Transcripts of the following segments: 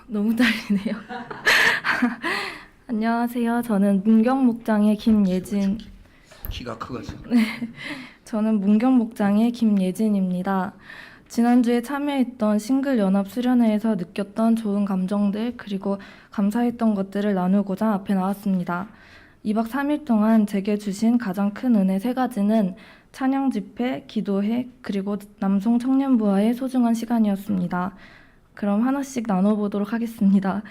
너무 떨리네요. 안녕하세요. 저는 문경목장의 김예진. 키가 커가지고. 저는 문경목장의 김예진입니다. 지난주에 참여했던 싱글연합 수련회에서 느꼈던 좋은 감정들 그리고 감사했던 것들을 나누고자 앞에 나왔습니다. 2박 3일 동안 제게 주신 가장 큰 은혜 3가지는 찬양 집회, 기도회, 그리고 남송 청년부와의 소중한 시간이었습니다. 그럼 하나씩 나눠보도록 하겠습니다.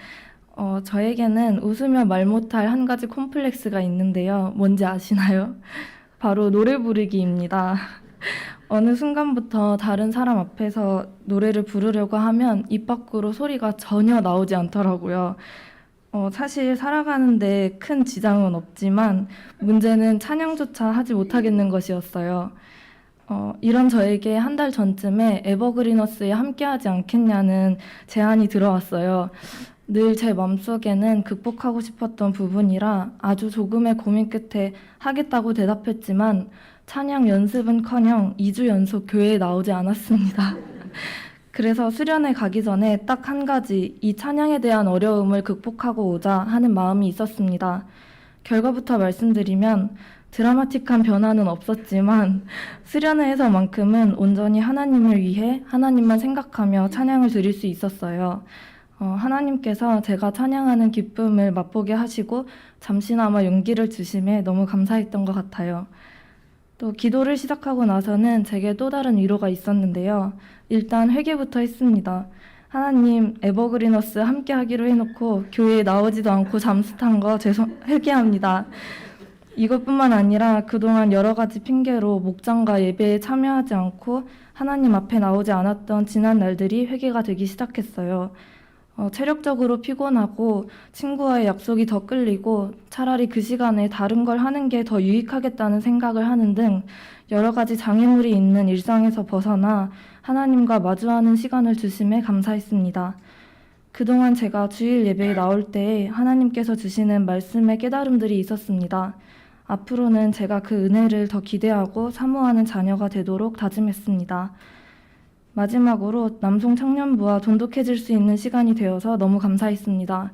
저에게는 웃으며 말 못할 한 가지 콤플렉스가 있는데요. 뭔지 아시나요? 바로 노래 부르기입니다. 어느 순간부터 다른 사람 앞에서 노래를 부르려고 하면 입 밖으로 소리가 전혀 나오지 않더라고요. 사실 살아가는데 큰 지장은 없지만 문제는 찬양조차 하지 못하겠는 것이었어요. 이런 저에게 한 달 전쯤에 에버그리너스에 함께하지 않겠냐는 제안이 들어왔어요. 늘 제 맘속에는 극복하고 싶었던 부분이라 아주 조금의 고민 끝에 하겠다고 대답했지만 찬양 연습은커녕 2주 연속 교회에 나오지 않았습니다. 그래서 수련회 가기 전에 딱 한 가지 이 찬양에 대한 어려움을 극복하고 오자 하는 마음이 있었습니다. 결과부터 말씀드리면 드라마틱한 변화는 없었지만 수련회에서만큼은 온전히 하나님을 위해 하나님만 생각하며 찬양을 드릴 수 있었어요. 하나님께서 제가 찬양하는 기쁨을 맛보게 하시고 잠시나마 용기를 주심에 너무 감사했던 것 같아요. 또 기도를 시작하고 나서는 제게 또 다른 위로가 있었는데요. 일단 회개부터 했습니다. 하나님, 에버그리너스 함께 하기로 해놓고 교회에 나오지도 않고 잠수 탄 거 회개합니다. 이것뿐만 아니라 그동안 여러 가지 핑계로 목장과 예배에 참여하지 않고 하나님 앞에 나오지 않았던 지난 날들이 회개가 되기 시작했어요. 체력적으로 피곤하고 친구와의 약속이 더 끌리고 차라리 그 시간에 다른 걸 하는 게 더 유익하겠다는 생각을 하는 등 여러 가지 장애물이 있는 일상에서 벗어나 하나님과 마주하는 시간을 주심에 감사했습니다. 그동안 제가 주일 예배에 나올 때 하나님께서 주시는 말씀의 깨달음들이 있었습니다. 앞으로는 제가 그 은혜를 더 기대하고 사모하는 자녀가 되도록 다짐했습니다. 마지막으로 남송 청년부와 돈독해질 수 있는 시간이 되어서 너무 감사했습니다.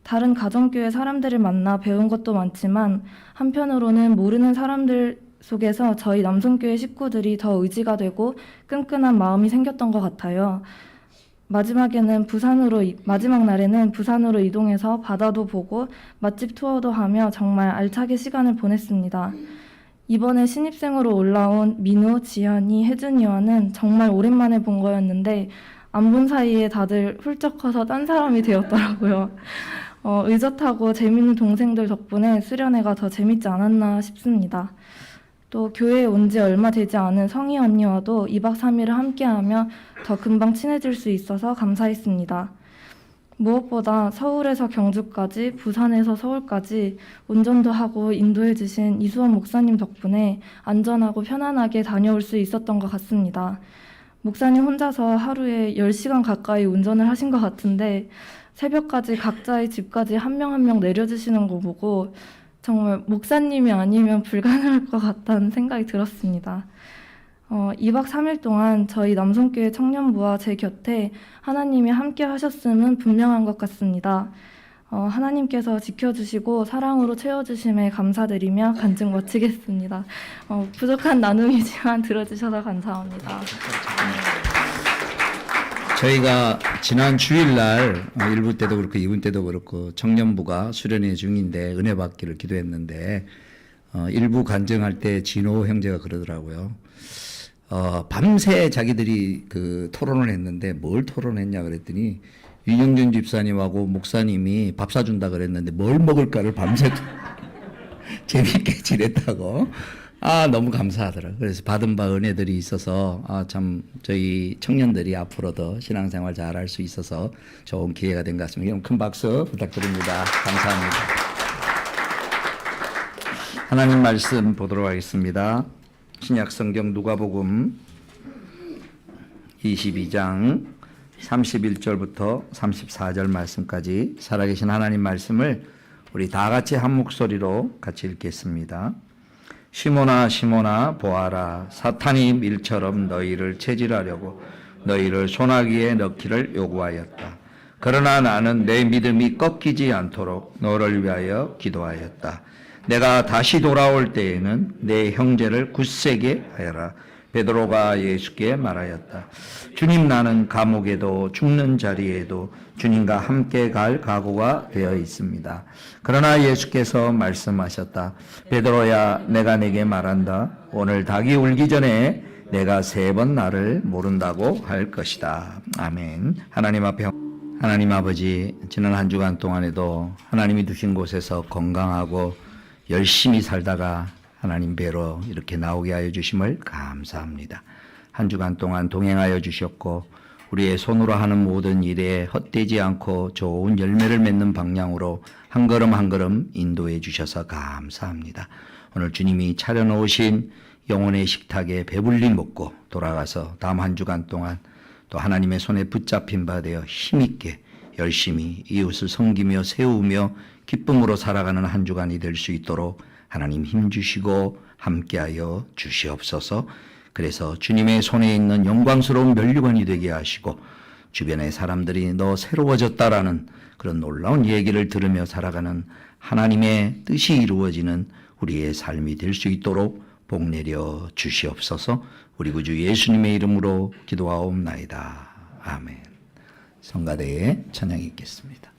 다른 가정교회 사람들을 만나 배운 것도 많지만 한편으로는 모르는 사람들 속에서 저희 남송교회 식구들이 더 의지가 되고 끈끈한 마음이 생겼던 것 같아요. 마지막 날에는 부산으로 이동해서 바다도 보고 맛집 투어도 하며 정말 알차게 시간을 보냈습니다. 이번에 신입생으로 올라온 민우, 지현이, 혜준이와는 정말 오랜만에 본 거였는데 안 본 사이에 다들 훌쩍 커서 딴 사람이 되었더라고요. 의젓하고 재밌는 동생들 덕분에 수련회가 더 재밌지 않았나 싶습니다. 또 교회에 온 지 얼마 되지 않은 성희 언니와도 2박 3일을 함께하며 더 금방 친해질 수 있어서 감사했습니다. 무엇보다 서울에서 경주까지, 부산에서 서울까지 운전도 하고 인도해 주신 이수원 목사님 덕분에 안전하고 편안하게 다녀올 수 있었던 것 같습니다. 목사님 혼자서 하루에 10시간 가까이 운전을 하신 것 같은데 새벽까지 각자의 집까지 한 명 한 명 내려주시는 거 보고 정말 목사님이 아니면 불가능할 것 같다는 생각이 들었습니다. 2박 3일 동안 저희 남송교회 청년부와 제 곁에 하나님이 함께 하셨음은 분명한 것 같습니다. 하나님께서 지켜주시고 사랑으로 채워주심에 감사드리며 간증 마치겠습니다. 부족한 나눔이지만 들어주셔서 감사합니다. 저희가 지난 주일날 1부 때도 그렇고 2부 때도 그렇고 청년부가 수련회 중인데 은혜 받기를 기도했는데 일부 간증할 때 진호 형제가 그러더라고요. 밤새 자기들이 그 토론을 했는데 뭘 토론했냐 그랬더니 윤영준 집사님하고 목사님이 밥 사준다 그랬는데 뭘 먹을까를 밤새 재밌게 지냈다고. 너무 감사하더라고요. 그래서 받은 바 은혜들이 있어서 참 저희 청년들이 앞으로도 신앙생활 잘할 수 있어서 좋은 기회가 된 것 같습니다. 큰 박수 부탁드립니다. 감사합니다. 하나님 말씀 보도록 하겠습니다. 신약 성경 누가복음 22장 31절부터 34절 말씀까지 살아계신 하나님 말씀을 우리 다 같이 한 목소리로 같이 읽겠습니다. 시몬아 시몬아 보아라, 사탄이 밀처럼 너희를 체질하려고 너희를 소나기에 넣기를 요구하였다. 그러나 나는 내 믿음이 꺾이지 않도록 너를 위하여 기도하였다. 내가 다시 돌아올 때에는 내 형제를 굳세게 하여라. 베드로가 예수께 말하였다. 주님, 나는 감옥에도 죽는 자리에도 주님과 함께 갈 각오가 되어 있습니다. 그러나 예수께서 말씀하셨다. 베드로야, 내가 내게 말한다. 오늘 닭이 울기 전에 내가 3번 나를 모른다고 할 것이다. 아멘. 하나님 앞에, 하나님 아버지, 지난 한 주간 동안에도 하나님이 두신 곳에서 건강하고 열심히 살다가 하나님 뵈러 이렇게 나오게 하여 주심을 감사합니다. 한 주간 동안 동행하여 주셨고 우리의 손으로 하는 모든 일에 헛되지 않고 좋은 열매를 맺는 방향으로 한 걸음 한 걸음 인도해 주셔서 감사합니다. 오늘 주님이 차려놓으신 영혼의 식탁에 배불리 먹고 돌아가서 다음 한 주간 동안 또 하나님의 손에 붙잡힌 바 되어 힘있게 열심히 이웃을 섬기며 세우며 기쁨으로 살아가는 한 주간이 될 수 있도록 하나님 힘주시고 함께하여 주시옵소서. 그래서 주님의 손에 있는 영광스러운 면류관이 되게 하시고 주변의 사람들이 너 새로워졌다라는 그런 놀라운 얘기를 들으며 살아가는 하나님의 뜻이 이루어지는 우리의 삶이 될 수 있도록 복 내려 주시옵소서. 우리 구주 예수님의 이름으로 기도하옵나이다. 아멘. 성가대에 찬양이 있겠습니다.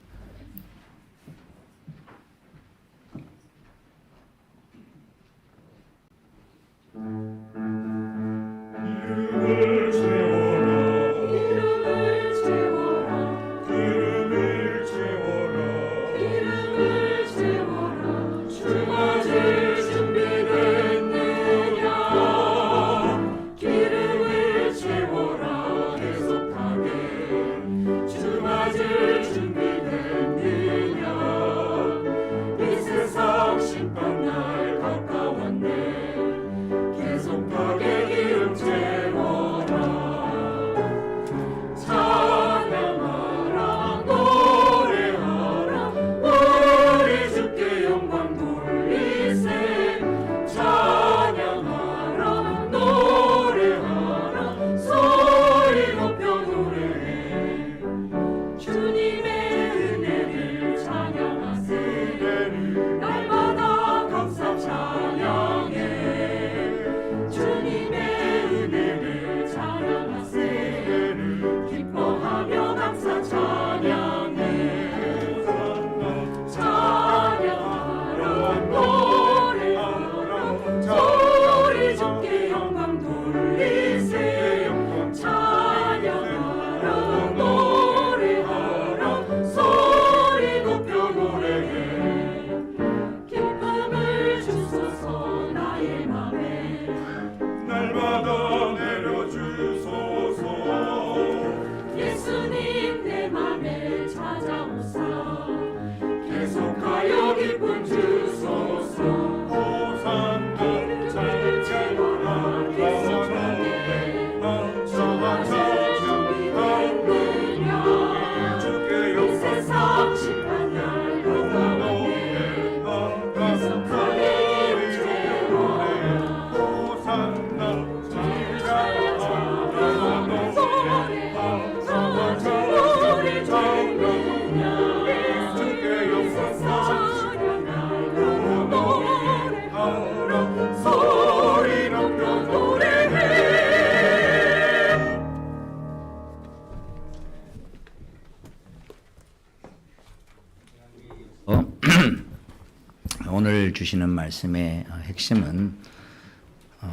오늘 주시는 말씀의 핵심은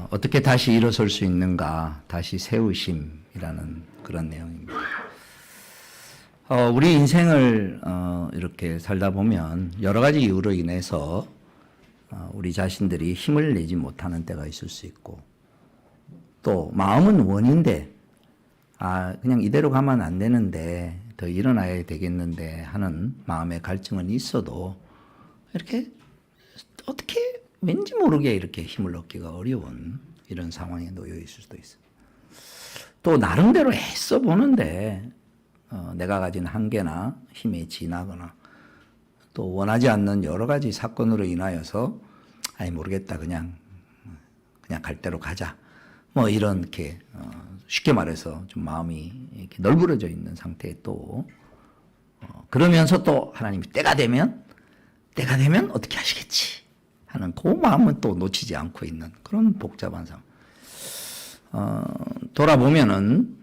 어떻게 다시 일어설 수 있는가, 다시 세우심이라는 그런 내용입니다. 우리 인생을 이렇게 살다 보면 여러 가지 이유로 인해서 우리 자신들이 힘을 내지 못하는 때가 있을 수 있고, 또 마음은 원인데 그냥 이대로 가면 안 되는데 더 일어나야 되겠는데 하는 마음의 갈증은 있어도 이렇게 어떻게 왠지 모르게 이렇게 힘을 얻기가 어려운 이런 상황에 놓여 있을 수도 있어요. 또 나름대로 애써 보는데 내가 가진 한계나 힘에 지나거나 또 원하지 않는 여러 가지 사건으로 인하여서 모르겠다, 그냥 갈 대로 가자, 뭐 이렇게 쉽게 말해서 좀 마음이 이렇게 널브러져 있는 상태에 또 그러면서 또 하나님이 때가 되면 어떻게 하시겠지 하는 그 마음은 또 놓치지 않고 있는 그런 복잡한 상황. 돌아보면은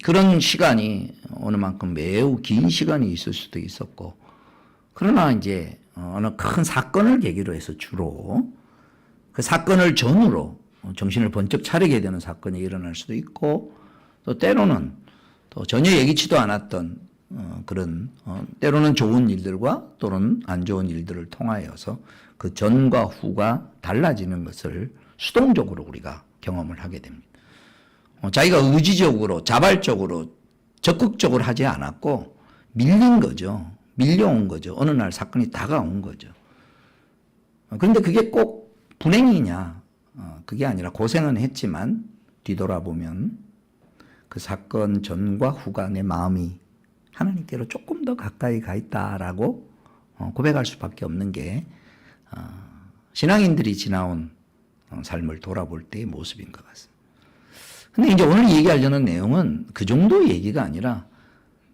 그런 시간이 어느 만큼 매우 긴 시간이 있을 수도 있었고, 그러나 이제 어느 큰 사건을 계기로 해서 주로 그 사건을 전후로 정신을 번쩍 차리게 되는 사건이 일어날 수도 있고, 또 때로는 또 전혀 예기치도 않았던 그런 때로는 좋은 일들과 또는 안 좋은 일들을 통하여서 그 전과 후가 달라지는 것을 수동적으로 우리가 경험을 하게 됩니다. 자기가 의지적으로 자발적으로 적극적으로 하지 않았고 밀린 거죠. 밀려온 거죠. 어느 날 사건이 다가온 거죠. 그런데 그게 꼭 불행이냐? 그게 아니라 고생은 했지만 뒤돌아보면 그 사건 전과 후가 내 마음이 하나님께로 조금 더 가까이 가 있다라고 고백할 수밖에 없는 게 신앙인들이 지나온 삶을 돌아볼 때의 모습인 것 같습니다. 근데 이제 오늘 얘기하려는 내용은 그 정도 얘기가 아니라,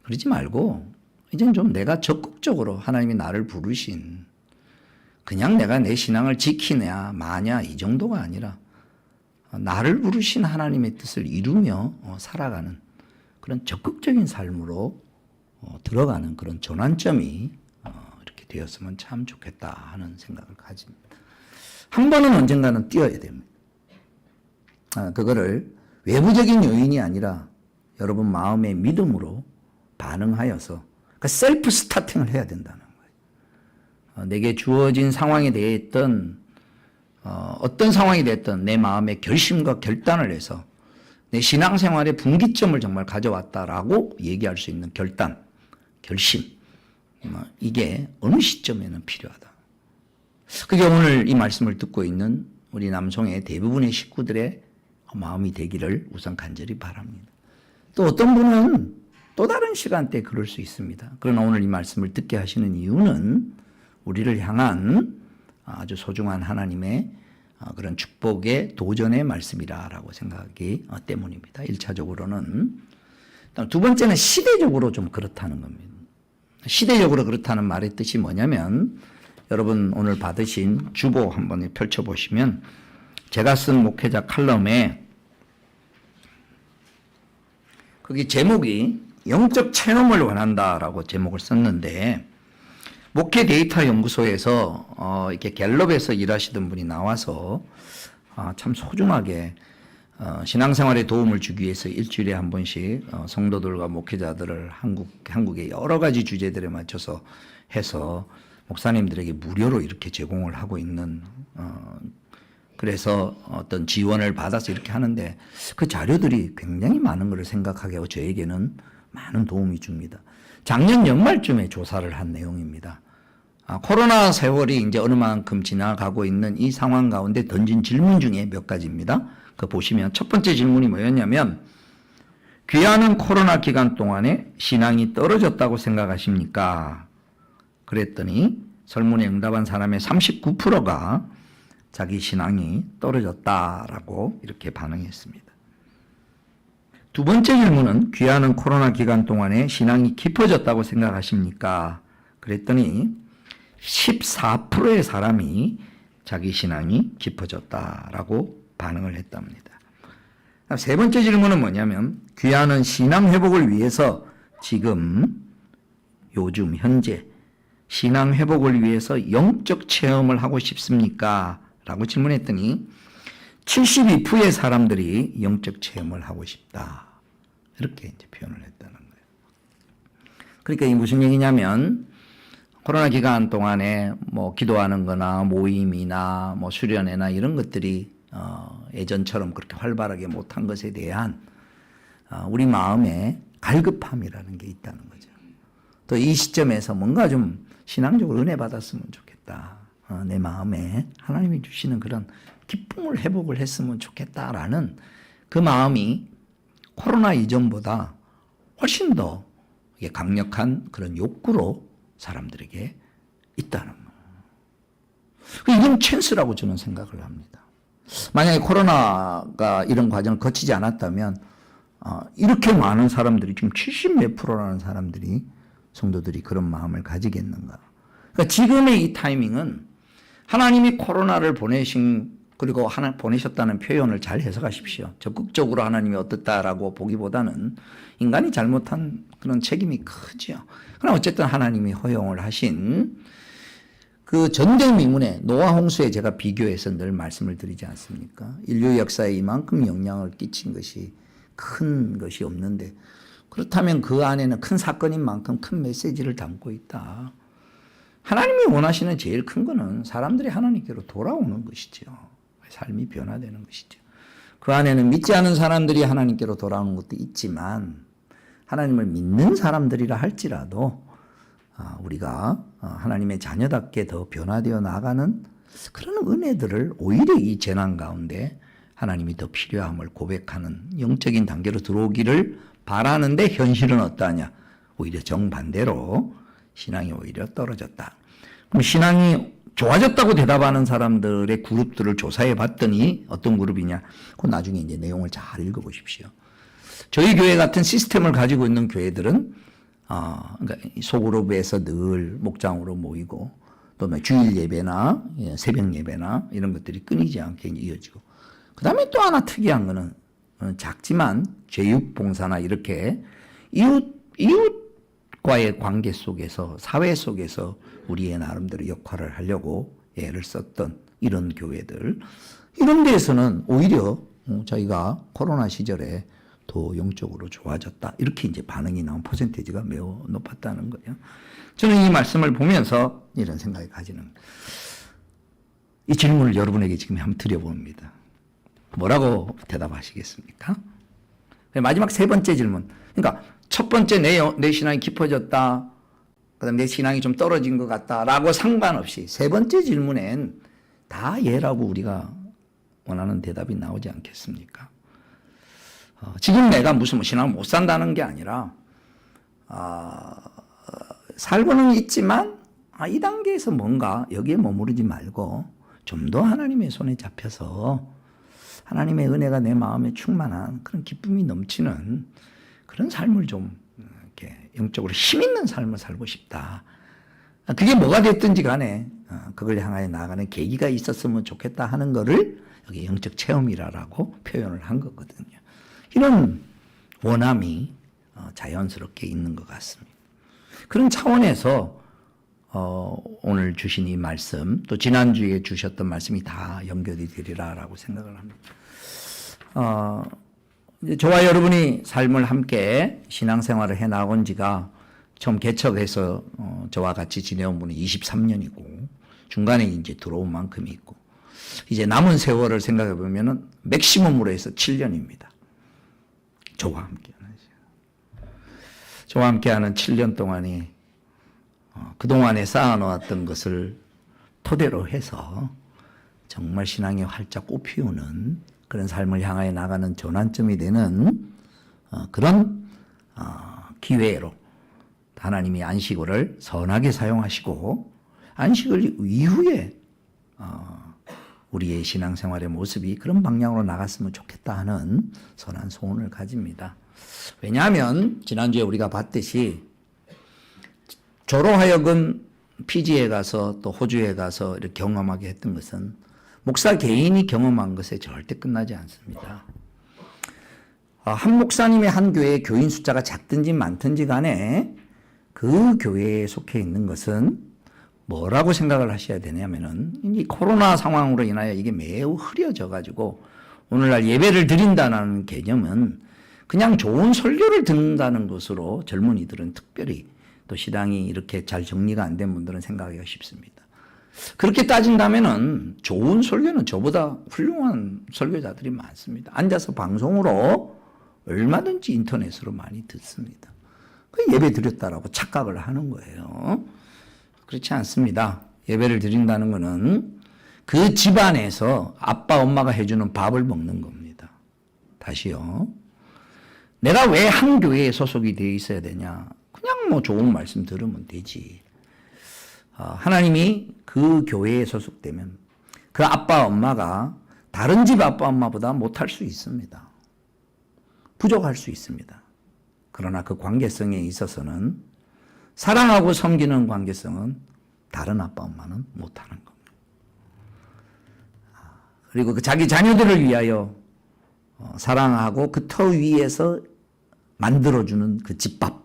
그러지 말고 이젠 좀 내가 적극적으로 하나님이 나를 부르신, 그냥 내가 내 신앙을 지키냐 마냐 이 정도가 아니라 나를 부르신 하나님의 뜻을 이루며 살아가는 그런 적극적인 삶으로 들어가는 그런 전환점이 이렇게 되었으면 참 좋겠다 하는 생각을 가집니다. 한 번은 언젠가는 뛰어야 됩니다. 그거를 외부적인 요인이 아니라 여러분 마음의 믿음으로 반응하여서 그러니까 셀프 스타팅을 해야 된다는 거예요. 내게 주어진 상황에 대했던 어떤 상황이 됐든 내 마음의 결심과 결단을 해서 내 신앙생활의 분기점을 정말 가져왔다라고 얘기할 수 있는 결심, 이게 어느 시점에는 필요하다. 그게 오늘 이 말씀을 듣고 있는 우리 남송의 대부분의 식구들의 마음이 되기를 우선 간절히 바랍니다. 또 어떤 분은 또 다른 시간대에 그럴 수 있습니다. 그러나 오늘 이 말씀을 듣게 하시는 이유는 우리를 향한 아주 소중한 하나님의 그런 축복의 도전의 말씀이라고 생각하기 때문입니다. 1차적으로는. 두 번째는 시대적으로 좀 그렇다는 겁니다. 시대적으로 그렇다는 말의 뜻이 뭐냐면, 여러분 오늘 받으신 주보 한번 펼쳐보시면 제가 쓴 목회자 칼럼에 거기 제목이 영적 체험을 원한다라고 제목을 썼는데, 목회 데이터 연구소에서 이렇게 갤럽에서 일하시던 분이 나와서 참 소중하게 신앙생활에 도움을 주기 위해서 일주일에 한 번씩 성도들과 목회자들을 한국의 여러 가지 주제들에 맞춰서 해서 목사님들에게 무료로 이렇게 제공을 하고 있는, 그래서 어떤 지원을 받아서 이렇게 하는데 그 자료들이 굉장히 많은 것을 생각하게 하고 저에게는 많은 도움이 줍니다. 작년 연말쯤에 조사를 한 내용입니다. 코로나 세월이 이제 어느 만큼 지나가고 있는 이 상황 가운데 던진 질문 중에 몇 가지입니다. 그 보시면 첫 번째 질문이 뭐였냐면, 귀하는 코로나 기간 동안에 신앙이 떨어졌다고 생각하십니까? 그랬더니 설문에 응답한 사람의 39%가 자기 신앙이 떨어졌다라고 이렇게 반응했습니다. 두 번째 질문은 귀하는 코로나 기간 동안에 신앙이 깊어졌다고 생각하십니까? 그랬더니 14%의 사람이 자기 신앙이 깊어졌다라고 반응을 했답니다. 세 번째 질문은 뭐냐면, 귀하는 신앙 회복을 위해서 지금 요즘 현재 신앙 회복을 위해서 영적 체험을 하고 싶습니까? 라고 질문했더니 72%의 사람들이 영적 체험을 하고 싶다. 이렇게 이제 표현을 했다는 거예요. 그러니까 이 무슨 얘기냐면, 코로나 기간 동안에 뭐 기도하는 거나 모임이나 뭐 수련회나 이런 것들이 예전처럼 그렇게 활발하게 못한 것에 대한 우리 마음의 갈급함이라는 게 있다는 거죠. 또 이 시점에서 뭔가 좀 신앙적으로 은혜 받았으면 좋겠다. 내 마음에 하나님이 주시는 그런 기쁨을 회복을 했으면 좋겠다라는 그 마음이 코로나 이전보다 훨씬 더 강력한 그런 욕구로 사람들에게 있다는 거예요. 이건 찬스라고 저는 생각을 합니다. 만약에 코로나가 이런 과정을 거치지 않았다면 이렇게 많은 사람들이, 지금 70몇 %라는 사람들이 성도들이 그런 마음을 가지겠는가. 그러니까 지금의 이 타이밍은 하나님이 코로나를 그리고 보내셨다는 표현을 잘 해석하십시오. 적극적으로 하나님이 어떻다라고 보기보다는 인간이 잘못한 그런 책임이 크죠. 그러나 어쨌든 하나님이 허용을 하신 그 전쟁 미문에 노아 홍수에 제가 비교해서 늘 말씀을 드리지 않습니까? 인류 역사에 이만큼 영향을 끼친 것이 큰 것이 없는데, 그렇다면 그 안에는 큰 사건인 만큼 큰 메시지를 담고 있다. 하나님이 원하시는 제일 큰 거는 사람들이 하나님께로 돌아오는 것이죠. 삶이 변화되는 것이죠. 그 안에는 믿지 않은 사람들이 하나님께로 돌아오는 것도 있지만, 하나님을 믿는 사람들이라 할지라도 우리가 하나님의 자녀답게 더 변화되어 나가는 그런 은혜들을 오히려 이 재난 가운데 하나님이 더 필요함을 고백하는 영적인 단계로 들어오기를 바라는데, 현실은 어떠하냐? 오히려 정반대로 신앙이 오히려 떨어졌다. 그럼 신앙이 좋아졌다고 대답하는 사람들의 그룹들을 조사해 봤더니 어떤 그룹이냐? 그 나중에 이제 내용을 잘 읽어보십시오. 저희 교회 같은 시스템을 가지고 있는 교회들은 그러니까 소그룹에서 늘 목장으로 모이고, 또 주일 예배나 새벽 예배나 이런 것들이 끊이지 않게 이어지고, 그 다음에 또 하나 특이한 거는 작지만 제육 봉사나 이렇게 이웃과의 관계 속에서, 사회 속에서 우리의 나름대로 역할을 하려고 애를 썼던 이런 교회들, 이런 데에서는 오히려 저희가 코로나 시절에 더 영적으로 좋아졌다, 이렇게 이제 반응이 나온 퍼센테이지가 매우 높았다는 거예요. 저는 이 말씀을 보면서 이런 생각이 가지는, 이 질문을 여러분에게 지금 한번 드려봅니다. 뭐라고 대답하시겠습니까? 마지막 세 번째 질문. 그러니까 첫 번째 내 신앙이 깊어졌다, 그다음 내 신앙이 좀 떨어진 것 같다라고 상관없이 세 번째 질문엔 다 예라고 우리가 원하는 대답이 나오지 않겠습니까? 지금 내가 무슨 신앙을 못 산다는 게 아니라 살고는 있지만 이 단계에서 뭔가 여기에 머무르지 말고 좀 더 하나님의 손에 잡혀서 하나님의 은혜가 내 마음에 충만한 그런 기쁨이 넘치는 그런 삶을 좀 이렇게 영적으로 힘 있는 삶을 살고 싶다. 그게 뭐가 됐든지 간에 그걸 향하여 나아가는 계기가 있었으면 좋겠다 하는 거를 여기 영적 체험이라고 표현을 한 거거든요. 이런 원함이 자연스럽게 있는 것 같습니다. 그런 차원에서 오늘 주신 이 말씀, 또 지난주에 주셨던 말씀이 다 연결이 되리라라고 생각을 합니다. 이제 저와 여러분이 삶을 함께 신앙생활을 해 나온 지가 처음 개척해서 저와 같이 지내온 분이 23년이고, 중간에 이제 들어온 만큼이 있고, 이제 남은 세월을 생각해 보면은 맥시멈으로 해서 7년입니다. 저와 함께하는 7년 동안이 그동안에 쌓아놓았던 것을 토대로 해서 정말 신앙이 활짝 꽃피우는 그런 삶을 향하여 나가는 전환점이 되는 그런 기회로 하나님이 안식일을 선하게 사용하시고, 안식일 이후에 우리의 신앙생활의 모습이 그런 방향으로 나갔으면 좋겠다 하는 선한 소원을 가집니다. 왜냐하면 지난주에 우리가 봤듯이 저로 하여금 피지에 가서 또 호주에 가서 이렇게 경험하게 했던 것은 목사 개인이 경험한 것에 절대 끝나지 않습니다. 한 목사님의 한 교회의 교인 숫자가 작든지 많든지 간에 그 교회에 속해 있는 것은 뭐라고 생각을 하셔야 되냐면은, 이 코로나 상황으로 인하여 이게 매우 흐려져 가지고 오늘날 예배를 드린다는 개념은 그냥 좋은 설교를 듣는다는 것으로 젊은이들은, 특별히 또 신앙이 이렇게 잘 정리가 안 된 분들은 생각하기가 쉽습니다. 그렇게 따진다면은 좋은 설교는 저보다 훌륭한 설교자들이 많습니다. 앉아서 방송으로 얼마든지 인터넷으로 많이 듣습니다. 그 예배 드렸다라고 착각을 하는 거예요. 그렇지 않습니다. 예배를 드린다는 것은 그 집안에서 아빠 엄마가 해주는 밥을 먹는 겁니다. 다시요. 내가 왜 한 교회에 소속이 되어 있어야 되냐? 그냥 뭐 좋은 말씀 들으면 되지. 하나님이 그 교회에 소속되면 그 아빠 엄마가 다른 집 아빠 엄마보다 못할 수 있습니다. 부족할 수 있습니다. 그러나 그 관계성에 있어서는 사랑하고 섬기는 관계성은 다른 아빠 엄마는 못하는 겁니다. 그리고 그 자기 자녀들을 위하여 사랑하고 그 터 위에서 만들어주는 그 집밥,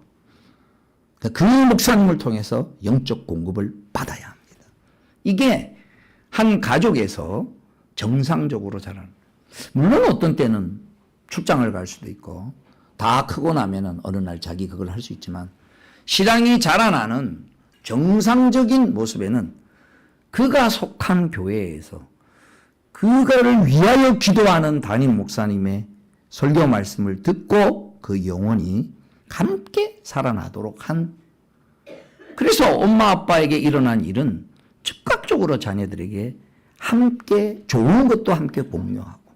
그 목사님을 통해서 영적 공급을 받아야 합니다. 이게 한 가족에서 정상적으로 자라는, 물론 어떤 때는 출장을 갈 수도 있고 다 크고 나면은 어느 날 자기 그걸 할 수 있지만, 신앙이 자라나는 정상적인 모습에는 그가 속한 교회에서 그거를 위하여 기도하는 담임 목사님의 설교 말씀을 듣고 그 영혼이 함께 살아나도록 한, 그래서 엄마 아빠에게 일어난 일은 즉각적으로 자녀들에게 함께 좋은 것도 함께 공유하고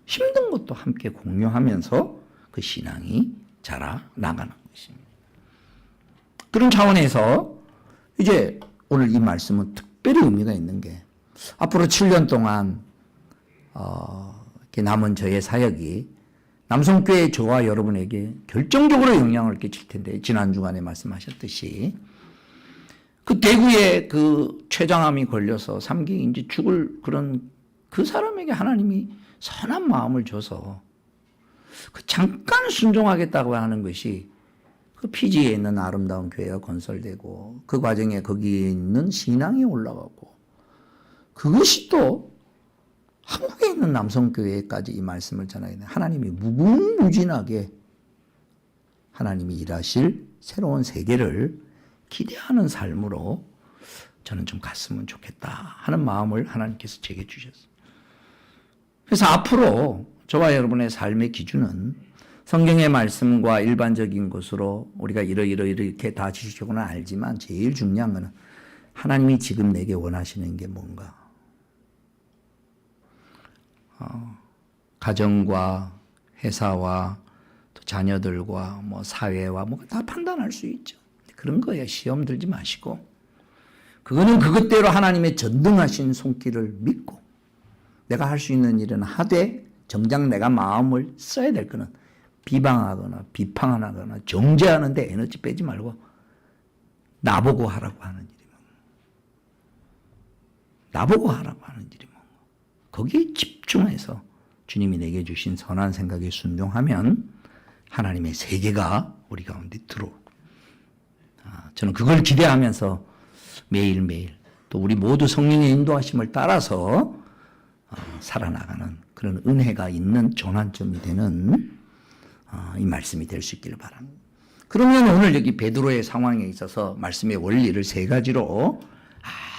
힘든 것도 함께 공유하면서 그 신앙이 자라나가는 것입니다. 그런 차원에서 이제 오늘 이 말씀은 특별히 의미가 있는 게, 앞으로 7년 동안 이렇게 남은 저의 사역이 남성교회 저와 여러분에게 결정적으로 영향을 끼칠 텐데, 지난 주간에 말씀하셨듯이 그 대구에 그 췌장암이 걸려서 3기 이제 죽을 그런 그 사람에게 하나님이 선한 마음을 줘서 그 잠깐 순종하겠다고 하는 것이 그 피지에 있는 아름다운 교회가 건설되고 그 과정에 거기에 있는 신앙이 올라가고, 그것이 또 한국에 있는 남성교회까지 이 말씀을 전하게 된, 하나님이 무궁무진하게 하나님이 일하실 새로운 세계를 기대하는 삶으로 저는 좀 갔으면 좋겠다 하는 마음을 하나님께서 제게 주셨어요. 그래서 앞으로 저와 여러분의 삶의 기준은 성경의 말씀과 일반적인 것으로 우리가 이렇게 다 지식적으로는 알지만, 제일 중요한 것은 하나님이 지금 내게 원하시는 게 뭔가, 가정과 회사와 또 자녀들과 뭐 사회와 뭐 다 판단할 수 있죠. 그런 거에 시험 들지 마시고, 그거는 그것대로 하나님의 전능하신 손길을 믿고 내가 할 수 있는 일은 하되, 정작 내가 마음을 써야 될 거는 비방하거나 비판하거나 정죄하는데 에너지 빼지 말고 나보고 하라고 하는 일이면, 나보고 하라고 하는 일이면 거기에 집중해서 주님이 내게 주신 선한 생각에 순종하면 하나님의 세계가 우리 가운데 들어오고, 저는 그걸 기대하면서 매일매일 또 우리 모두 성령의 인도하심을 따라서 살아나가는 그런 은혜가 있는 전환점이 되는 이 말씀이 될 수 있기를 바랍니다. 그러면 오늘 여기 베드로의 상황에 있어서 말씀의 원리를 세 가지로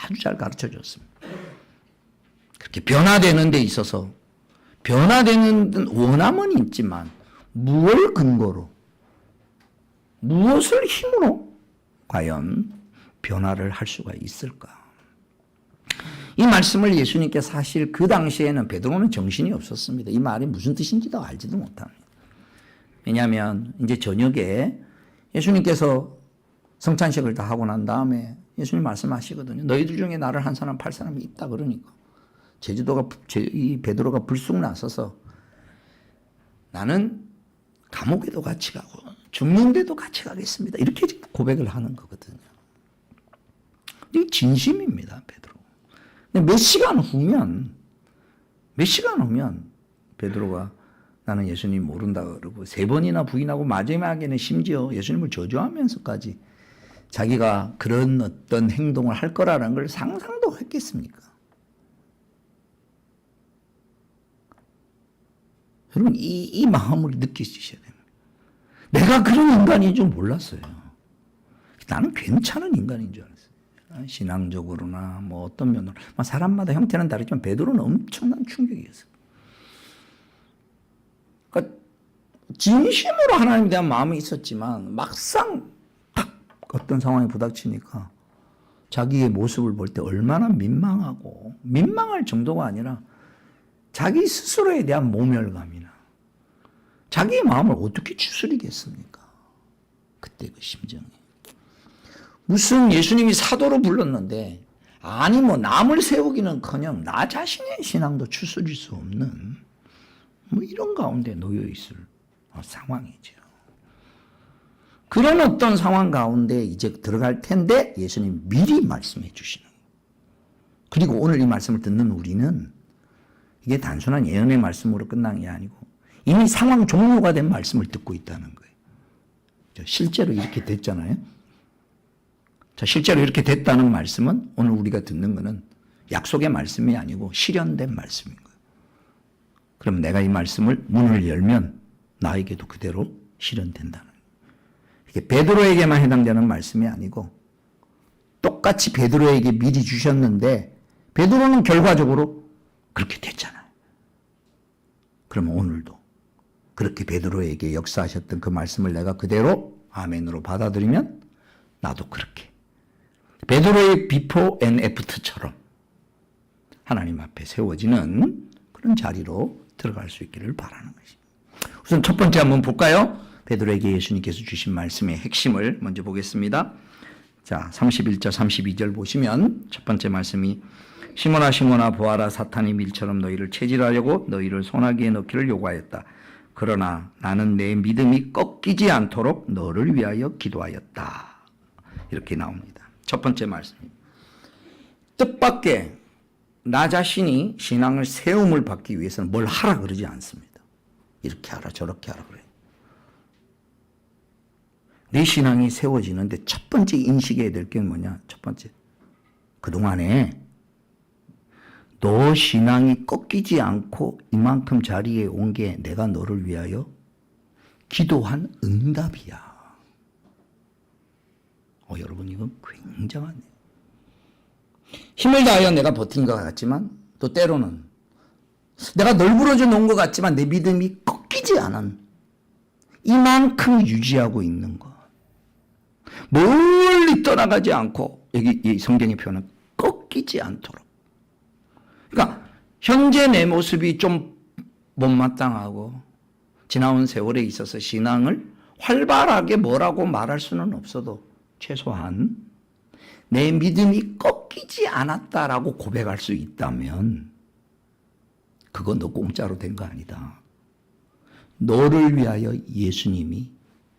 아주 잘 가르쳐 줬습니다. 그렇게 변화되는 데 있어서, 변화되는 원함은 있지만 무엇을 근거로, 무엇을 힘으로 과연 변화를 할 수가 있을까? 이 말씀을 예수님께 사실 그 당시에는 베드로는 정신이 없었습니다. 이 말이 무슨 뜻인지도 알지도 못합니다. 왜냐하면 이제 저녁에 예수님께서 성찬식을 다 하고 난 다음에 예수님 말씀하시거든요. 너희들 중에 나를 한 사람 팔 사람이 있다 그러니까 이 베드로가 불쑥 나서서 나는 감옥에도 같이 가고 죽는데도 같이 가겠습니다, 이렇게 고백을 하는 거거든요. 이게 진심입니다, 베드로. 근데 몇 시간 후면 베드로가 나는 예수님 모른다 그러고 3번이나 부인하고 마지막에는 심지어 예수님을 저주하면서까지 자기가 그런 어떤 행동을 할 거라는 걸 상상도 했겠습니까? 여러분, 이 마음을 느끼셔야 됩니다. 내가 그런 인간인 줄 몰랐어요. 나는 괜찮은 인간인 줄 알았어요. 신앙적으로나 뭐 어떤 면으로. 사람마다 형태는 다르지만 베드로는 엄청난 충격이었어요. 그러니까 진심으로 하나님에 대한 마음이 있었지만 막상 딱 어떤 상황에 부닥치니까 자기의 모습을 볼 때 얼마나 민망하고, 민망할 정도가 아니라 자기 스스로에 대한 모멸감이나 자기의 마음을 어떻게 추스리겠습니까? 그때 그 심정이. 무슨 예수님이 사도로 불렀는데, 아니 뭐 남을 세우기는커녕 나 자신의 신앙도 추스릴 수 없는 뭐 이런 가운데 놓여 있을 상황이죠. 그런 어떤 상황 가운데 이제 들어갈 텐데 예수님 미리 말씀해 주시는 거예요. 그리고 오늘 이 말씀을 듣는 우리는 이게 단순한 예언의 말씀으로 끝난 게 아니고 이미 상황 종료가 된 말씀을 듣고 있다는 거예요. 실제로 이렇게 됐잖아요. 자, 실제로 이렇게 됐다는 말씀은 오늘 우리가 듣는 것은 약속의 말씀이 아니고 실현된 말씀인 거예요. 그럼 내가 이 말씀을 문을 열면 나에게도 그대로 실현된다는 거예요. 이게 베드로에게만 해당되는 말씀이 아니고 똑같이 베드로에게 미리 주셨는데 베드로는 결과적으로 그렇게 됐잖아요. 그러면 오늘도 그렇게 베드로에게 역사하셨던 그 말씀을 내가 그대로 아멘으로 받아들이면 나도 그렇게 베드로의 비포 앤 애프터처럼 하나님 앞에 세워지는 그런 자리로 들어갈 수 있기를 바라는 것입니다. 우선 첫 번째 한번 볼까요? 베드로에게 예수님께서 주신 말씀의 핵심을 먼저 보겠습니다. 자, 31절 32절 보시면 첫 번째 말씀이 시몬아 시몬아 보아라 사탄이 밀처럼 너희를 체질하려고 너희를 소나기에 넣기를 요구하였다. 그러나 나는 내 믿음이 꺾이지 않도록 너를 위하여 기도하였다. 이렇게 나옵니다. 첫 번째 말씀입니다. 뜻밖의 나 자신이 신앙을 세움을 받기 위해서는 뭘 하라 그러지 않습니다. 이렇게 하라 저렇게 하라 그래요. 내 신앙이 세워지는데 첫 번째 인식해야 될 게 뭐냐? 첫 번째, 그동안에 너 신앙이 꺾이지 않고 이만큼 자리에 온 게 내가 너를 위하여 기도한 응답이야. 여러분 이건 굉장하네요. 힘을 다하여 내가 버틴 것 같지만 또 때로는 내가 널브러져 놓은 것 같지만 내 믿음이 꺾이지 않은 이만큼 유지하고 있는 것. 멀리 떠나가지 않고 여기 이 성경의 표현은 꺾이지 않도록. 그러니까 현재 내 모습이 좀 못마땅하고 지나온 세월에 있어서 신앙을 활발하게 뭐라고 말할 수는 없어도 최소한 내 믿음이 꺾이지 않았다라고 고백할 수 있다면 그건 너 공짜로 된 거 아니다. 너를 위하여 예수님이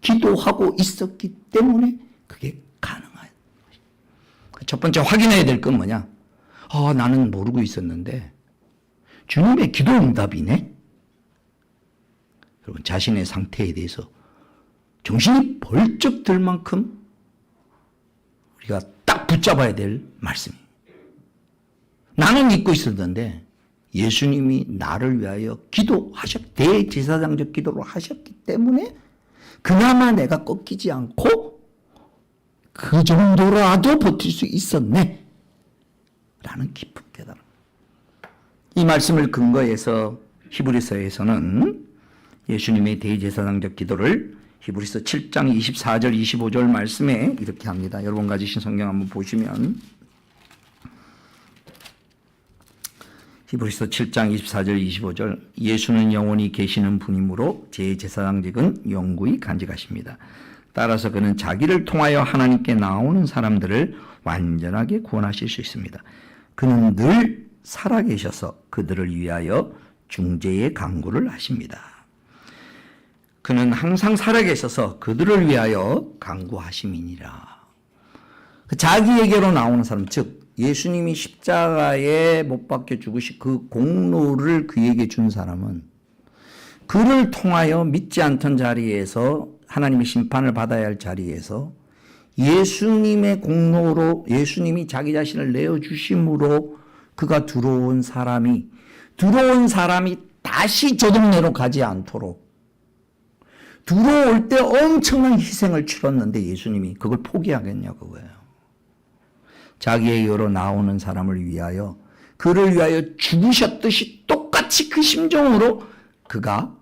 기도하고 있었기 때문에 그게 가능한 것이다. 첫 번째 확인해야 될 건 뭐냐? 나는 모르고 있었는데 주님의 기도 응답이네. 여러분 자신의 상태에 대해서 정신이 벌쩍 들 만큼 우리가 딱 붙잡아야 될 말씀이에요. 나는 잊고 있었는데 예수님이 나를 위하여 대제사장적 기도를 하셨기 때문에 그나마 내가 꺾이지 않고 그 정도라도 버틸 수 있었네 라는 깊은 깨달음. 이 말씀을 근거해서 히브리서에서는 예수님의 대제사장적 기도를 히브리서 7장 24절 25절 말씀에 이렇게 합니다. 여러분 가지신 성경 한번 보시면 히브리서 7장 24절 25절 예수는 영원히 계시는 분이므로 제제사장직은 영구히 간직하십니다. 따라서 그는 자기를 통하여 하나님께 나오는 사람들을 완전하게 구원하실 수 있습니다. 그는 늘 살아계셔서 그들을 위하여 중재의 간구를 하십니다. 그는 항상 살아계셔서 그들을 위하여 간구하심이니라. 자기에게로 나오는 사람, 즉 예수님이 십자가에 못 박혀 죽으신 그 공로를 그에게 준 사람은 그를 통하여 믿지 않던 자리에서 하나님의 심판을 받아야 할 자리에서 예수님의 공로로 예수님이 자기 자신을 내어주심으로 그가 들어온 사람이 다시 저 동네로 가지 않도록 들어올 때 엄청난 희생을 치렀는데 예수님이 그걸 포기하겠냐 그거예요. 자기에게로 나오는 사람을 위하여 그를 위하여 죽으셨듯이 똑같이 그 심정으로 그가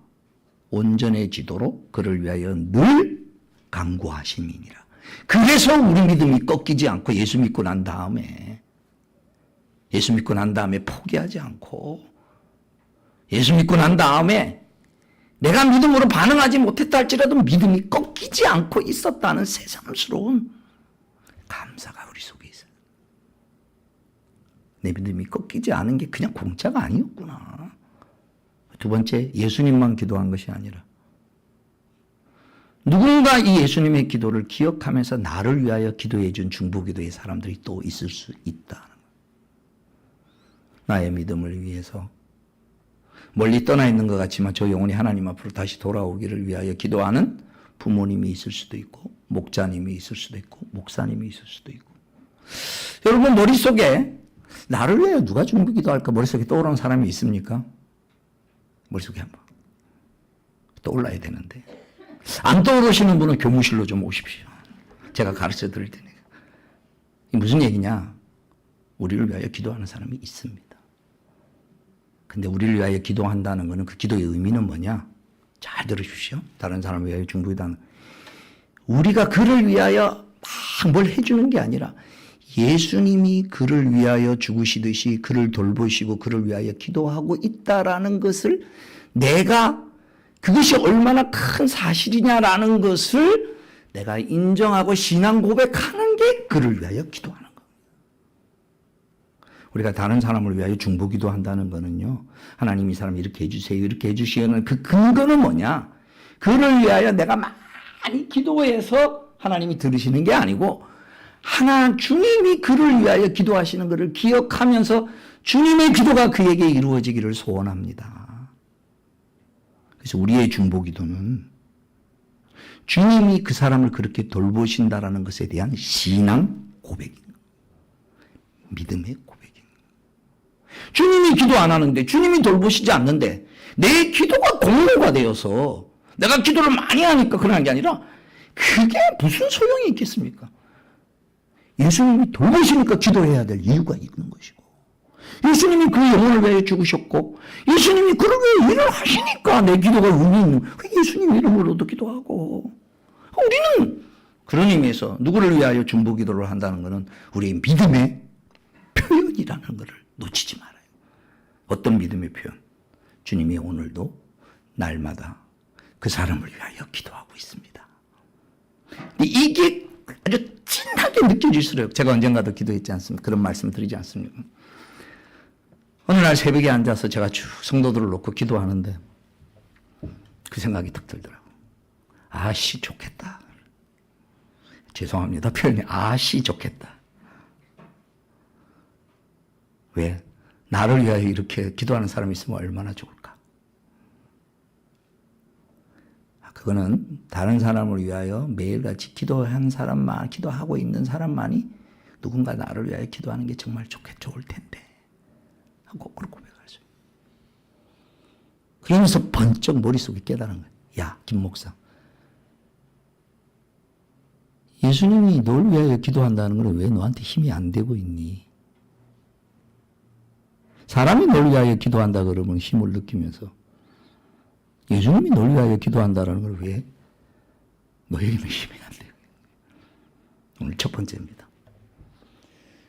온전해지도록 그를 위하여 늘 간구하심이니라. 그래서 우리 믿음이 꺾이지 않고 예수 믿고 난 다음에 포기하지 않고 예수 믿고 난 다음에 내가 믿음으로 반응하지 못했다 할지라도 믿음이 꺾이지 않고 있었다는 새삼스러운 감사가 우리 속에 있어요. 내 믿음이 꺾이지 않은 게 그냥 공짜가 아니었구나. 두 번째, 예수님만 기도한 것이 아니라 누군가 이 예수님의 기도를 기억하면서 나를 위하여 기도해 준 중보기도의 사람들이 또 있을 수 있다는 거예요. 나의 믿음을 위해서 멀리 떠나 있는 것 같지만 저 영혼이 하나님 앞으로 다시 돌아오기를 위하여 기도하는 부모님이 있을 수도 있고 목자님이 있을 수도 있고 목사님이 있을 수도 있고 여러분 머릿속에 나를 위하여 누가 중보기도할까 머릿속에 떠오르는 사람이 있습니까? 머릿속에 한번 떠올라야 되는데 안 떠오르시는 분은 교무실로 좀 오십시오. 제가 가르쳐 드릴 테니까. 이게 무슨 얘기냐? 우리를 위하여 기도하는 사람이 있습니다. 근데 우리를 위하여 기도한다는 것은 그 기도의 의미는 뭐냐? 잘 들으십시오. 다른 사람을 위하여 중보기도하는 우리가 그를 위하여 막 뭘 해주는 게 아니라 예수님이 그를 위하여 죽으시듯이 그를 돌보시고 그를 위하여 기도하고 있다라는 것을 내가 그것이 얼마나 큰 사실이냐라는 것을 내가 인정하고 신앙 고백하는 게 그를 위하여 기도하는 겁니다. 우리가 다른 사람을 위하여 중보기도 한다는 거는요. 하나님 이 사람 이렇게 해주세요. 이렇게 해주시는 그 근거는 뭐냐? 그를 위하여 내가 많이 기도해서 하나님이 들으시는 게 아니고 주님이 그를 위하여 기도하시는 것을 기억하면서 주님의 기도가 그에게 이루어지기를 소원합니다. 그래서 우리의 중보기도는 주님이 그 사람을 그렇게 돌보신다라는 것에 대한 신앙 고백입니다. 믿음의 고백입니다. 주님이 기도 안 하는데 주님이 돌보시지 않는데 내 기도가 공로가 되어서 내가 기도를 많이 하니까 그러는 게 아니라 그게 무슨 소용이 있겠습니까? 예수님이 돌보시니까 기도해야 될 이유가 있는 것이고 예수님이 그 영혼을 위해 죽으셨고 예수님이 그를 위해 일을 하시니까 내 기도가 의미 있는 예수님 이름으로도 기도하고 우리는 그런 의미에서 누구를 위하여 중보기도를 한다는 것은 우리의 믿음의 표현이라는 것을 놓치지 말아요. 어떤 믿음의 표현? 주님이 오늘도 날마다 그 사람을 위하여 기도하고 있습니다. 이게 아주 진하게 느껴질수록 제가 언젠가도 기도했지 않습니까? 그런 말씀 드리지 않습니까? 어느 날 새벽에 앉아서 제가 쭉 성도들을 놓고 기도하는데 그 생각이 딱 들더라고요. 아씨 좋겠다. 죄송합니다. 표현이 아씨 좋겠다. 왜? 나를 위하여 이렇게 기도하는 사람이 있으면 얼마나 좋을까? 그거는 다른 사람을 위하여 매일같이 기도한 사람만, 기도하고 있는 사람만이 누군가 나를 위하여 기도하는 게 정말 좋을 텐데 하고 그렇게 고백하죠. 그러면서 번쩍 머릿속에 깨달은 거예요. 야, 김 목사. 예수님이 널 위하여 기도한다는 건 왜 너한테 힘이 안 되고 있니? 사람이 널 위하여 기도한다 그러면 힘을 느끼면서 예수님이 널 위하여 기도한다는 걸 왜 너에게는 힘이 안 돼요? 오늘 첫 번째입니다.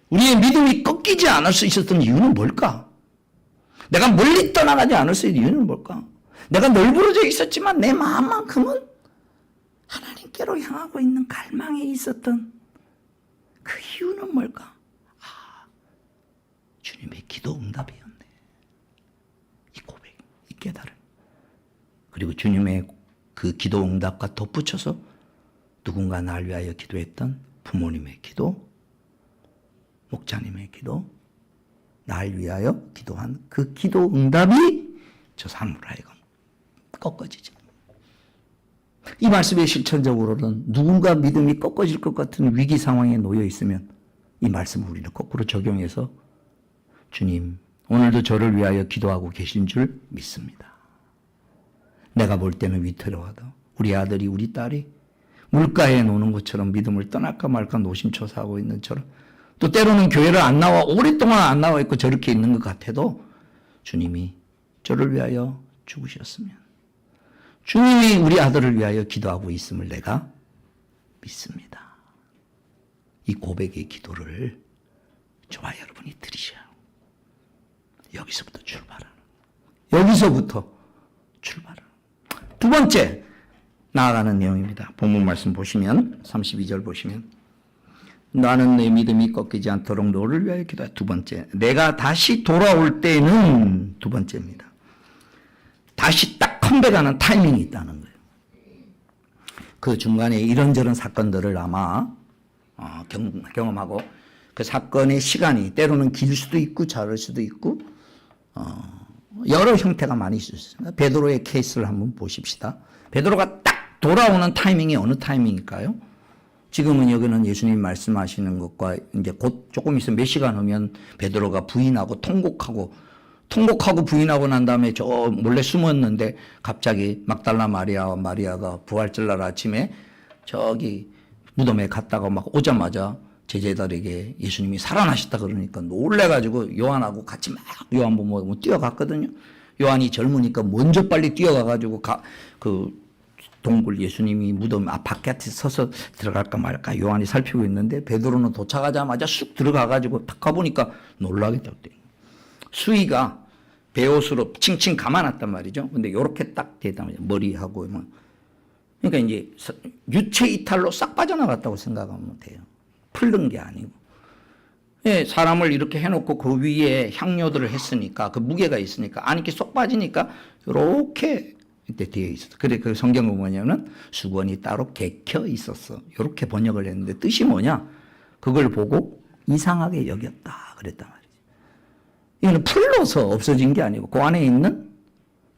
우리의 믿음이 꺾이지 않을 수 있었던 이유는 뭘까? 내가 멀리 떠나가지 않을 수 있는 이유는 뭘까? 내가 널브러져 있었지만 내 마음만큼은 하나님께로 향하고 있는 갈망에 있었던 그 이유는 뭘까? 주님의 기도 응답이었네. 이 고백, 이 깨달음. 그리고 주님의 그 기도 응답과 덧붙여서 누군가 날 위하여 기도했던 부모님의 기도, 목자님의 기도, 날 위하여 기도한 그 기도 응답이 저 사람으로 하여금 꺾어지죠. 이 말씀의 실천적으로는 누군가 믿음이 꺾어질 것 같은 위기 상황에 놓여 있으면 이 말씀을 우리는 거꾸로 적용해서 주님, 오늘도 저를 위하여 기도하고 계신 줄 믿습니다. 내가 볼 때는 위태로워도 우리 아들이 우리 딸이 물가에 노는 것처럼 믿음을 떠날까 말까 노심초사하고 있는 처럼 또 때로는 교회를 안 나와 오랫동안 안 나와 있고 저렇게 있는 것 같아도 주님이 저를 위하여 죽으셨으면 주님이 우리 아들을 위하여 기도하고 있음을 내가 믿습니다. 이 고백의 기도를 저와 여러분이 드리셔요. 여기서부터 출발하는 여기서부터 출발하는 두 번째 나아가는 내용입니다. 본문 말씀 보시면 32절 보시면 나는 내 믿음이 꺾이지 않도록 너를 위하여 기도해. 두 번째, 내가 다시 돌아올 때는 두 번째입니다. 다시 딱 컴백하는 타이밍이 있다는 거예요. 그 중간에 이런저런 사건들을 아마 경험하고 그 사건의 시간이 때로는 길 수도 있고 작을 수도 있고 여러 형태가 많이 있었습니다. 베드로의 케이스를 한번 보십시다. 베드로가 딱 돌아오는 타이밍이 어느 타이밍일까요? 지금은 여기는 예수님 말씀하시는 것과 이제 곧 조금 있으면 몇 시간 후면 베드로가 부인하고 통곡하고 부인하고 난 다음에 저 몰래 숨었는데 갑자기 막달라 마리아와 마리아가 부활절날 아침에 저기 무덤에 갔다가 막 오자마자 제자들에게 예수님이 살아나셨다 그러니까 놀래가지고 요한하고 같이 막 요한복음 뛰어갔거든요. 요한이 젊으니까 먼저 빨리 뛰어가가지고 그 동굴 예수님이 무덤 바깥에 서서 들어갈까 말까 요한이 살피고 있는데 베드로는 도착하자마자 쑥 들어가가지고 딱 가보니까 놀라게 됐대요. 수위가 베옷으로 칭칭 감아놨단 말이죠. 근데 요렇게 딱 되다 머리하고 막 그러니까 이제 유체 이탈로 싹 빠져나갔다고 생각하면 돼요. 풀른 게 아니고. 예, 사람을 이렇게 해놓고 그 위에 향료들을 했으니까 그 무게가 있으니까 안에 쏙 빠지니까 요렇게 이때 뒤에 있었어. 그래 그 성경은 뭐냐면 수건이 따로 개켜 있었어. 이렇게 번역을 했는데 뜻이 뭐냐? 그걸 보고 이상하게 여겼다 그랬단 말이지. 이거는 풀러서 없어진 게 아니고 그 안에 있는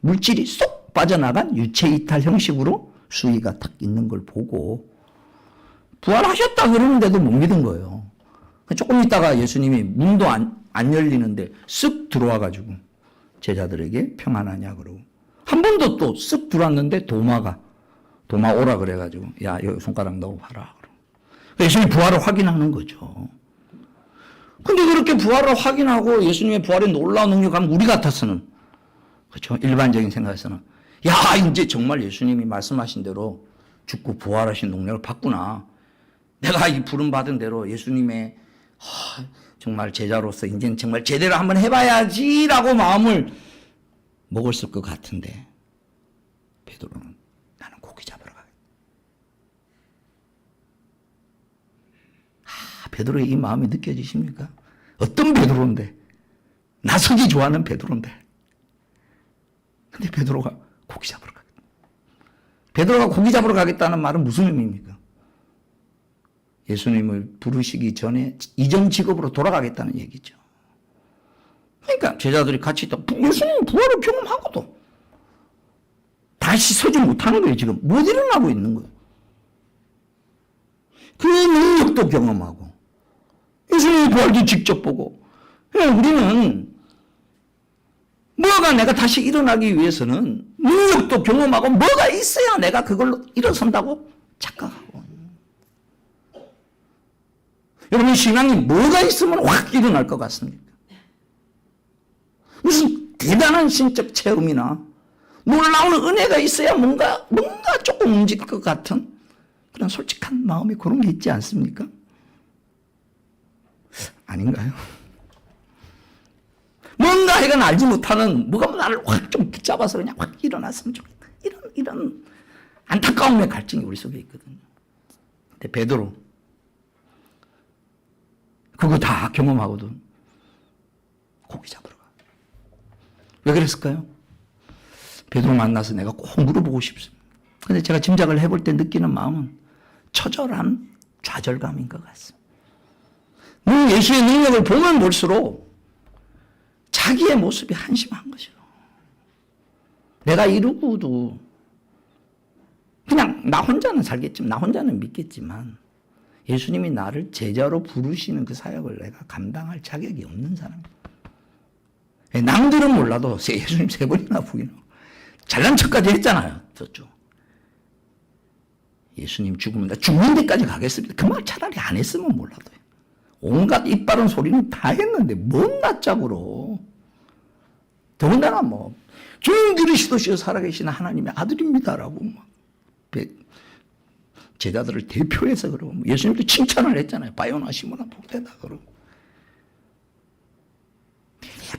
물질이 쏙 빠져나간 유체 이탈 형식으로 수위가 딱 있는 걸 보고 부활하셨다 그러는데도 못 믿은 거예요. 조금 있다가 예수님이 문도 안 열리는데 쓱 들어와 가지고 제자들에게 평안하냐 그러고 한 번도 또 쓱 들어왔는데 도마 오라 그래가지고 야 여기 손가락 넣어 봐라. 예수님 부활을 확인하는 거죠. 근데 그렇게 부활을 확인하고 예수님의 부활에 놀라운 능력하면 우리 같아서는 그렇죠. 일반적인 생각에서는 야 이제 정말 예수님이 말씀하신 대로 죽고 부활하신 능력을 받구나. 내가 이 부름 받은 대로 예수님의 정말 제자로서 이제는 정말 제대로 한번 해봐야지라고 마음을 먹었을 것 같은데 베드로는 나는 고기 잡으러 가겠다. 베드로의 이 마음이 느껴지십니까? 어떤 베드로인데 나서기 좋아하는 베드로인데 근데 베드로가 고기 잡으러 가겠다. 베드로가 고기 잡으러 가겠다는 말은 무슨 의미입니까? 예수님을 부르시기 전에 이전 직업으로 돌아가겠다는 얘기죠. 그러니까 제자들이 같이 있다. 예수님 부활을 경험하고도 다시 서지 못하는 거예요. 지금 못 일어나고 있는 거예요. 그 능력도 경험하고 예수님의 부활도 직접 보고 우리는 뭐가 내가 다시 일어나기 위해서는 능력도 경험하고 뭐가 있어야 내가 그걸로 일어선다고 착각하고 여러분 신앙이 뭐가 있으면 확 일어날 것 같습니까? 무슨 대단한 신적 체험이나 놀라운 은혜가 있어야 뭔가 조금 움직일 것 같은 그런 솔직한 마음이 그런 게 있지 않습니까? 아닌가요? 뭔가 해가 알지 못하는 뭐가 나를 확 좀 붙잡아서 그냥 확 일어났으면 좋겠다. 이런 안타까움의 갈증이 우리 속에 있거든요. 근데 베드로 그거 다 경험하고도 고기 잡으러 가. 왜 그랬을까요? 베드로 만나서 내가 꼭 물어보고 싶습니다. 근데 제가 짐작을 해볼 때 느끼는 마음은 처절한 좌절감인 것 같습니다. 예수의 능력을 보면 볼수록 자기의 모습이 한심한 것이요. 내가 이루고도 그냥 나 혼자는 살겠지만 나 혼자는 믿겠지만 예수님이 나를 제자로 부르시는 그 사역을 내가 감당할 자격이 없는 사람이에요. 남들은 몰라도 예수님 3번이나 부인하고 잘난 척까지 했잖아요. 저쪽. 예수님 죽으면 나 죽는 데까지 가겠습니다. 그 말 차라리 안 했으면 몰라도 온갖 입바른 소리는 다 했는데 뭔 낯짝으로. 더군다나 뭐 주님 그리스도시여 살아계신 하나님의 아들입니다라고 막 제자들을 대표해서 그러고 예수님도 칭찬을 했잖아요. 바요나 시모나 복되다 그러고.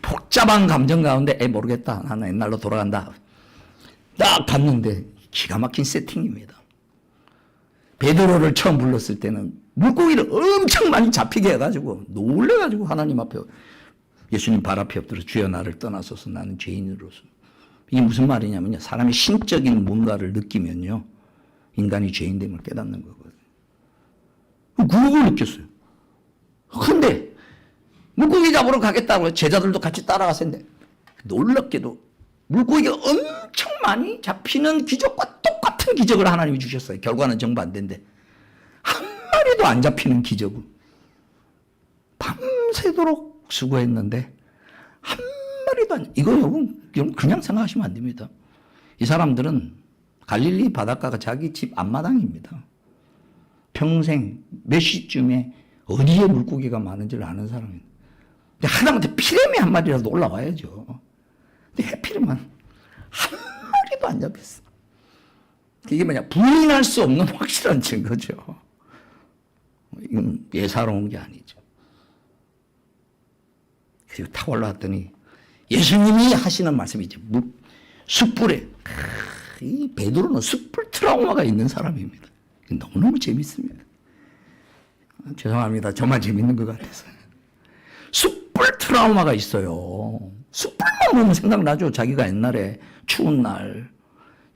복잡한 감정 가운데 모르겠다. 나는 옛날로 돌아간다. 딱 갔는데 기가 막힌 세팅입니다. 베드로를 처음 불렀을 때는 물고기를 엄청 많이 잡히게 해가지고 놀래가지고 하나님 앞에 예수님 발 앞에 엎드려 주여 나를 떠나소서 나는 죄인으로서. 이게 무슨 말이냐면요. 사람이 신적인 뭔가를 느끼면요. 인간이 죄인됨을 깨닫는 거거든요. 그걸 느꼈어요. 근데 물고기 잡으러 가겠다고 제자들도 같이 따라갔었는데 놀랍게도 물고기가 엄청 많이 잡히는 기적과 똑같은 기적을 하나님이 주셨어요. 결과는 정반대인데 한 마리도 안 잡히는 기적을 밤새도록 수고했는데 한 마리도 안. 이거 여러분 그냥 생각하시면 안 됩니다. 이 사람들은 갈릴리 바닷가가 자기 집 앞마당입니다. 평생 몇 시쯤에 어디에 물고기가 많은지를 아는 사람입니다. 근데 하다못해 피레미 한 마리라도 올라와야죠. 근데 해피름은 한 마리도 안 잡혔어. 이게 뭐냐, 부인할 수 없는 확실한 증거죠. 이건 예사로운 게 아니죠. 그리고 탁 올라왔더니 예수님이 하시는 말씀이죠. 숯불에. 이 베드로는 숯불 트라우마가 있는 사람입니다. 너무너무 재밌습니다. 죄송합니다. 저만 재밌는 것 같아서. 숯불 트라우마가 있어요. 숯불만 보면 생각나죠. 자기가 옛날에 추운 날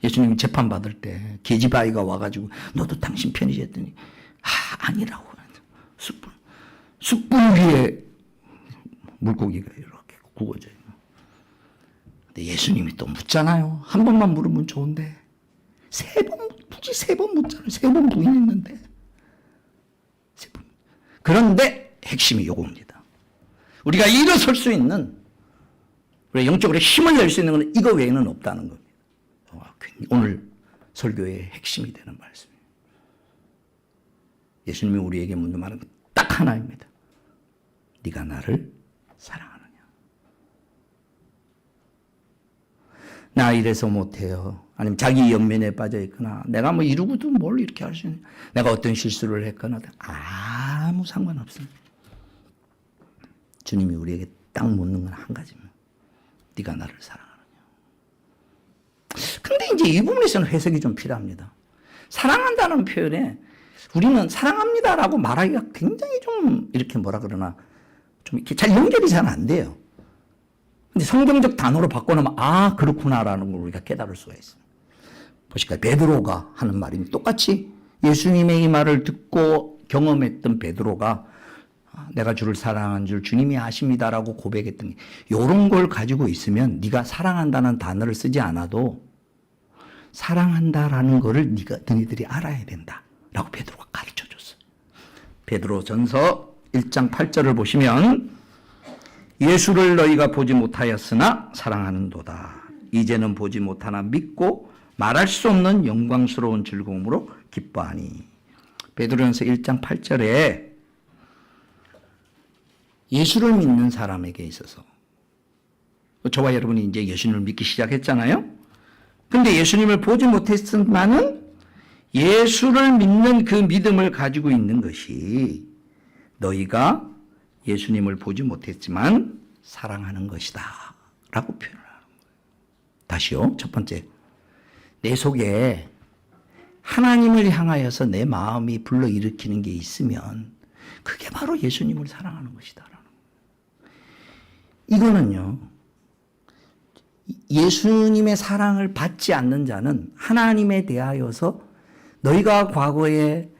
예수님이 재판받을 때 계집아이가 와가지고 너도 당신 편이지 했더니 아니라고. 숯불 위에 물고기가 이렇게 구워져요. 근데 예수님이 또 묻잖아요. 한 번만 물으면 좋은데 굳이 세 번 묻잖아요. 3번 부인했는데 3번. 그런데 핵심이 요겁니다. 우리가 일어설 수 있는, 우리가 영적으로 힘을 낼 수 있는 것은 이거 외에는 없다는 겁니다. 오늘 설교의 핵심이 되는 말씀이에요. 예수님이 우리에게 묻는 말은 딱 하나입니다. 네가 나를 사랑하느냐. 나 이래서 못해요. 아니면 자기 연민에 빠져 있거나 내가 뭐 이루고도 뭘 이렇게 할 수 있냐. 내가 어떤 실수를 했거나 아무 상관없습니다. 주님이 우리에게 딱 묻는 건 한 가지입니다. 네가 나를 사랑하느냐. 근데 이제 이 부분에서는 해석이 좀 필요합니다. 사랑한다는 표현에 우리는 사랑합니다라고 말하기가 굉장히 좀 이렇게 뭐라 그러나 좀 이렇게 잘 연결이 잘 안 돼요. 근데 성경적 단어로 바꿔놓으면 그렇구나라는 걸 우리가 깨달을 수가 있어요. 보실까요? 베드로가 하는 말입니다. 똑같이 예수님의 이 말을 듣고 경험했던 베드로가 내가 주를 사랑한 줄 주님이 아십니다라고 고백했던 게 이런 걸 가지고 있으면 네가 사랑한다는 단어를 쓰지 않아도 사랑한다라는 거를 너희들이 알아야 된다라고 베드로가 가르쳐줬어요. 베드로전서 1장 8절을 보시면 예수를 너희가 보지 못하였으나 사랑하는도다. 이제는 보지 못하나 믿고 말할 수 없는 영광스러운 즐거움으로 기뻐하니. 베드로전서 1장 8절에 예수를 믿는 사람에게 있어서, 저와 여러분이 이제 예수님을 믿기 시작했잖아요. 근데 예수님을 보지 못했지만은 예수를 믿는 그 믿음을 가지고 있는 것이 너희가 예수님을 보지 못했지만 사랑하는 것이다 라고 표현을 하는 거예요. 다시요. 첫 번째, 내 속에 하나님을 향하여서 내 마음이 불러일으키는 게 있으면 그게 바로 예수님을 사랑하는 것이다 라는 거예요. 이거는요, 예수님의 사랑을 받지 않는 자는 하나님에 대하여서 너희가 과거에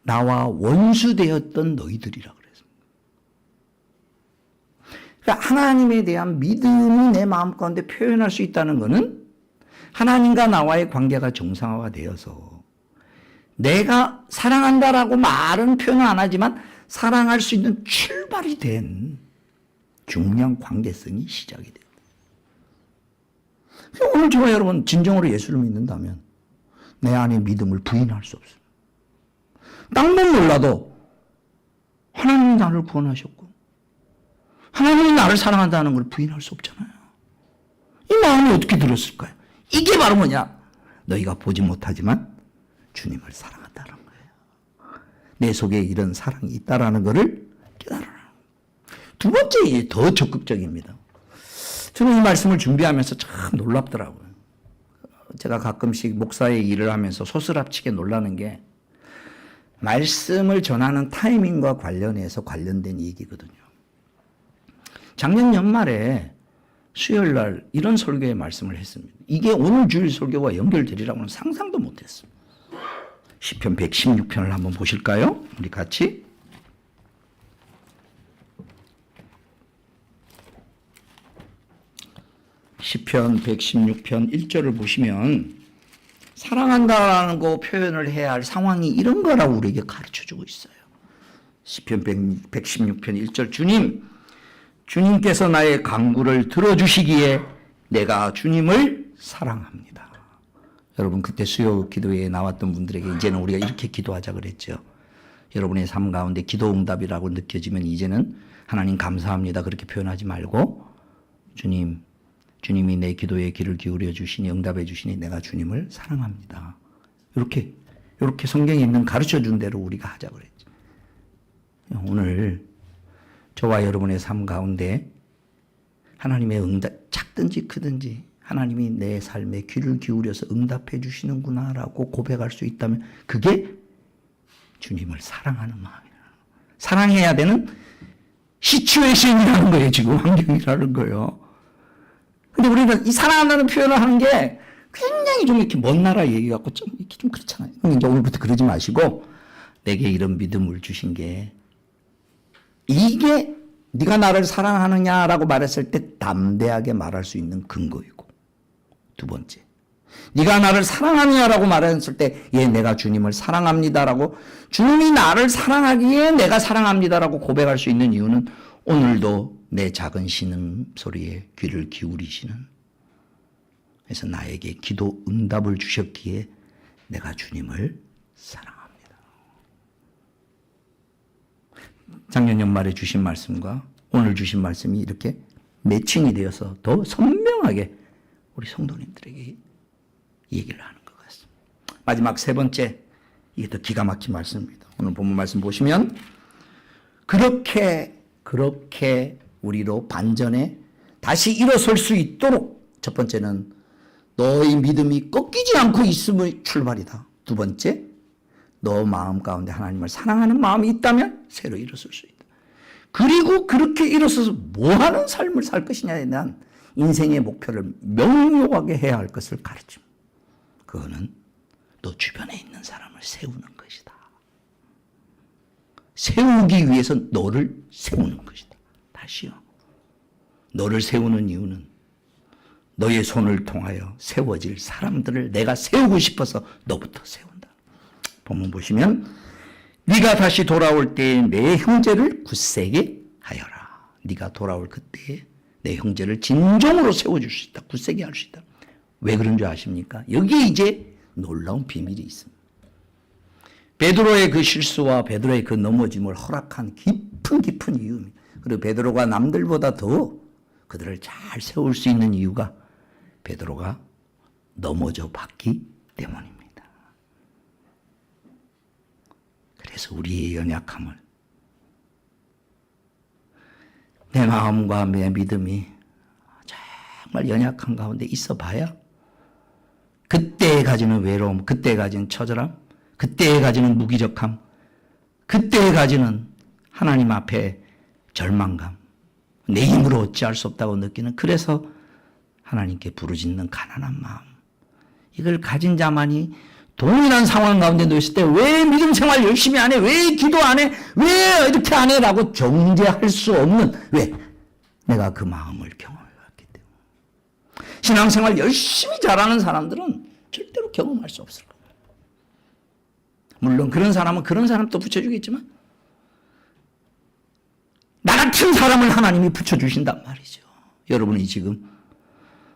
나와 원수되었던 너희들이라 그랬습니다. 그러니까 하나님에 대한 믿음이 내 마음 가운데 표현할 수 있다는 것은 하나님과 나와의 관계가 정상화가 되어서 내가 사랑한다라고 말은 표현 안 하지만 사랑할 수 있는 출발이 된 중요한 관계성이 시작이 돼요. 오늘 저와 여러분 진정으로 예수를 믿는다면 내 안에 믿음을 부인할 수 없어요. 땅만 몰라도 하나님이 나를 구원하셨고 하나님이 나를 사랑한다는 걸 부인할 수 없잖아요. 이 마음이 어떻게 들었을까요? 이게 바로 뭐냐? 너희가 보지 못하지만 주님을 사랑한다는 거예요. 내 속에 이런 사랑이 있다라는 것을 깨달아라. 두 번째, 더 적극적입니다. 저는 이 말씀을 준비하면서 참 놀랍더라고요. 제가 가끔씩 목사의 일을 하면서 소스랍치게 놀라는 게 말씀을 전하는 타이밍과 관련해서 관련된 얘기거든요. 작년 연말에 수요일 날 이런 설교의 말씀을 했습니다. 이게 오늘 주일 설교와 연결되리라고는 상상도 못했어요. 시편 116편을 한번 보실까요? 우리 같이. 시편 116편 1절을 보시면 사랑한다라는 거 표현을 해야 할 상황이 이런 거라고 우리에게 가르쳐주고 있어요. 시편 116편 1절 주님께서 나의 간구를 들어주시기에 내가 주님을 사랑합니다. 여러분 그때 수요 기도회에 나왔던 분들에게 이제는 우리가 이렇게 기도하자 그랬죠. 여러분의 삶 가운데 기도 응답이라고 느껴지면 이제는 하나님 감사합니다 그렇게 표현하지 말고 주님이 내 기도에 귀를 기울여 주시니 응답해 주시니 내가 주님을 사랑합니다. 이렇게 성경에 있는 가르쳐 준 대로 우리가 하자 그랬죠. 오늘 저와 여러분의 삶 가운데 하나님의 응답 작든지 크든지 하나님이 내 삶에 귀를 기울여서 응답해 주시는구나라고 고백할 수 있다면 그게 주님을 사랑하는 마음이에요. 사랑해야 되는 시츄에이션이라는 거예요. 지금 환경이라는 거예요. 근데 우리는 이 사랑한다는 표현을 하는 게 굉장히 좀 이렇게 먼 나라 얘기 같고 좀 이렇게 좀 그렇잖아요. 이제 오늘부터 그러지 마시고 내게 이런 믿음을 주신 게 이게 네가 나를 사랑하느냐라고 말했을 때 담대하게 말할 수 있는 근거이고 두 번째 네가 나를 사랑하느냐라고 말했을 때 예, 내가 주님을 사랑합니다라고 주님이 나를 사랑하기에 내가 사랑합니다라고 고백할 수 있는 이유는 오늘도 내 작은 신음소리에 귀를 기울이시는 그래서 나에게 기도 응답을 주셨기에 내가 주님을 사랑합니다. 작년 연말에 주신 말씀과 오늘 주신 말씀이 이렇게 매칭이 되어서 더 선명하게 우리 성도님들에게 얘기를 하는 것 같습니다. 마지막 세 번째, 이게 더 기가 막힌 말씀입니다. 오늘 본문 말씀 보시면 그렇게 우리로 반전에 다시 일어설 수 있도록 첫 번째는 너의 믿음이 꺾이지 않고 있음의 출발이다. 두 번째, 너 마음 가운데 하나님을 사랑하는 마음이 있다면 새로 일어설 수 있다. 그리고 그렇게 일어서서 뭐하는 삶을 살 것이냐에 대한 인생의 목표를 명료하게 해야 할 것을 가르칩니다. 그거는 너 주변에 있는 사람을 세우는 것이다. 세우기 위해서 너를 세우는 것이다. 다시요. 너를 세우는 이유는 너의 손을 통하여 세워질 사람들을 내가 세우고 싶어서 너부터 세운다. 본문 보시면 네가 다시 돌아올 때에 내 형제를 굳세게 하여라. 네가 돌아올 그때에 내 형제를 진정으로 세워줄 수 있다. 굳세게 할 수 있다. 왜 그런 줄 아십니까? 여기에 이제 놀라운 비밀이 있습니다. 베드로의 그 실수와 베드로의 그 넘어짐을 허락한 깊은 이유입니다. 그리고 베드로가 남들보다 더 그들을 잘 세울 수 있는 이유가 베드로가 넘어져 봤기 때문입니다. 그래서 우리의 연약함을 내 마음과 내 믿음이 정말 연약한 가운데 있어 봐야 그때에 가지는 외로움, 그때에 가지는 처절함, 그때에 가지는 무기력함, 그때에 가지는 하나님 앞에 절망감, 내 힘으로 어찌할 수 없다고 느끼는 그래서 하나님께 부르짖는 가난한 마음 이걸 가진 자만이 동일한 상황 가운데 놓였을 때 왜 믿음 생활 열심히 안 해? 왜 기도 안 해? 왜 이렇게 안 해? 라고 정죄할 수 없는 왜? 내가 그 마음을 경험해봤기 때문에 신앙생활 열심히 잘하는 사람들은 절대로 경험할 수 없을 거예요. 물론 그런 사람은 그런 사람 또 붙여주겠지만 나 같은 사람을 하나님이 붙여주신단 말이죠. 여러분이 지금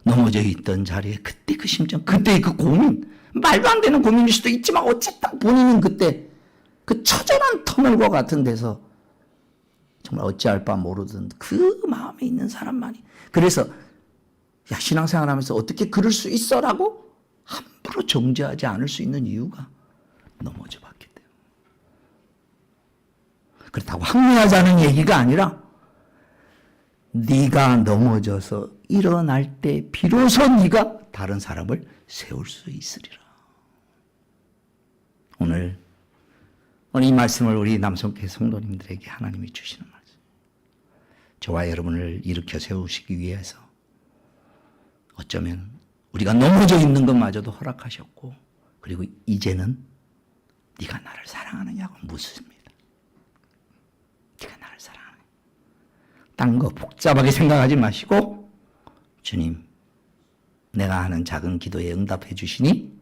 넘어져 있던 자리에 그때 그 심정, 그때 그 고민 말도 안 되는 고민일 수도 있지만 어쨌든 본인은 그때 그 처절한 터널과 같은 데서 정말 어찌할 바 모르던 그 마음에 있는 사람만이 그래서 야 신앙생활하면서 어떻게 그럴 수 있어라고 함부로 정죄하지 않을 수 있는 이유가 넘어져 봤기 때문에 그렇다고 합리하자는 얘기가 아니라 네가 넘어져서 일어날 때 비로소 네가 다른 사람을 세울 수 있으리라. 오늘 이 말씀을 우리 남성교회 성도님들에게 하나님이 주시는 말씀. 저와 여러분을 일으켜 세우시기 위해서 어쩌면 우리가 넘어져 있는 것마저도 허락하셨고 그리고 이제는 네가 나를 사랑하느냐고 묻습니다. 네가 나를 사랑하느냐. 딴 거 복잡하게 생각하지 마시고 주님, 내가 하는 작은 기도에 응답해 주시니